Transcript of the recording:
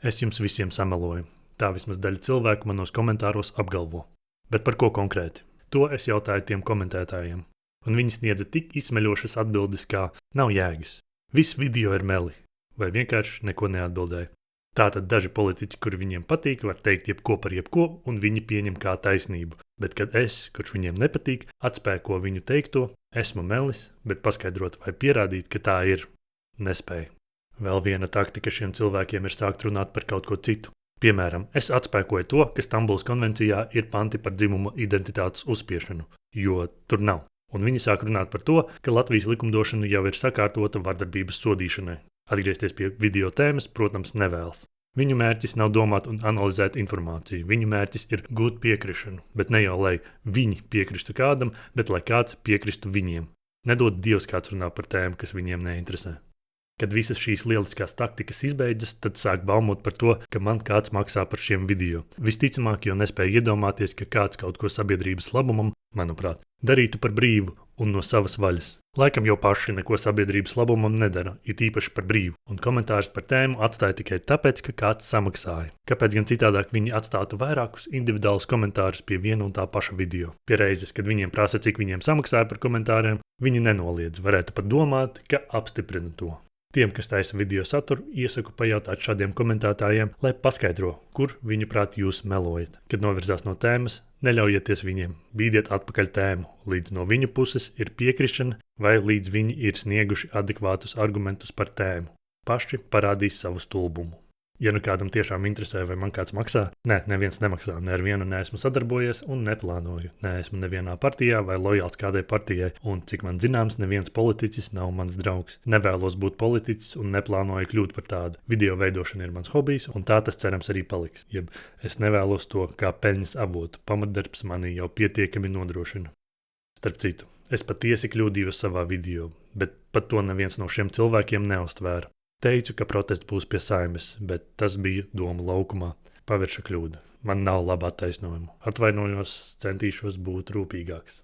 Es jums visiem sameloju. Tā vismaz daļa cilvēku manos komentāros apgalvo. Bet par ko konkrēti? To es jautāju tiem komentētājiem. Un viņi sniedza tik izsmeļošas atbildes, kā nav jēgas. Viss video ir meli. Vai vienkārši neko neatbildēja. Tātad daži politiķi, kuri viņiem patīk, var teikt jebko par jebko, un viņi pieņem kā taisnību. Bet kad es, kurš viņiem nepatīk, atspēko viņu teikto, esmu melis, bet paskaidrot vai pierādīt, ka tā ir, nespēju. Vēl viena taktika šiem cilvēkiem ir sākt runāt par kaut ko citu. Piemēram, es atspēkoju to, ka Stambulas konvencijā ir panti par dzimuma identitātes uzspiešanu, jo tur nav. Un viņi sāk runāt par to, ka Latvijas likumdošana jau ir sakārtota vardarbības sodīšanai. Atgriezties pie video tēmas, protams, nevēlas. Viņu mērķis nav domāt un analizēt informāciju. Viņu mērķis ir gūt piekrišanu, bet ne jau lai viņi piekristu kādam, bet lai kāds piekristu viņiem. Nedod Dievs, kāds runā par tēmu, kas viņiem neinteresē. Kad visas šīs lieliskās taktikas izbeidzas, tad sāk baumot par to, ka man kāds maksā par šiem video. Visticamāk, jo nespēja iedomāties, ka kāds kaut ko sabiedrības labumam, manuprāt, darītu par brīvu un no savas vaļas. Laikam jau paši neko sabiedrības labumam nedara, it īpaši par brīvu, un komentārus par tēmu atstāja tikai tāpēc, ka kāds samaksāja. Kāpēc gan citādāk viņi atstātu vairākus individuālus komentārus pie viena un tā paša video? Pie reizes, kad viņiem prasa, cik viņiem samaksāja par komentāriem, viņi nenoliedz, varētu pat domāt, ka apstiprina to. Tiem, kas taisa video saturu, iesaku pajautāt šādiem komentētājiem, lai paskaidro, kur viņuprāt jūs melojat. Kad novirzās no tēmas, neļaujieties viņiem, bīdiet atpakaļ tēmu, līdz no viņu puses ir piekrišana vai līdz viņi ir snieguši adekvātus argumentus par tēmu. Paši parādīs savu stulbumu. Ja nu kādam tiešām interesē, vai man kāds maksā, neviens nemaksā, ne ar vienu neesmu sadarbojies un neplānoju. Neesmu nevienā partijā vai lojāls kādai partijai, un cik man zināms, neviens politiķis nav mans draugs. Nevēlos būt politiķis un neplānoju kļūt par tādu. Video veidošana ir mans hobijs, un tā tas cerams arī paliks. Jeb es nevēlos to kā peļņas avotu, pamatdarbs manī jau pietiekami nodrošina. Starp citu, es patiesi kļūdījos savā video, bet pat to neviens no šiem cilvēkiem neuztvēra. Teicu, ka protests būs pie Saeimas, bet tas bija doma laukumā. Pavirša kļūda. Man nav laba attaisnojuma. Atvainojos, centīšos būt rūpīgāks.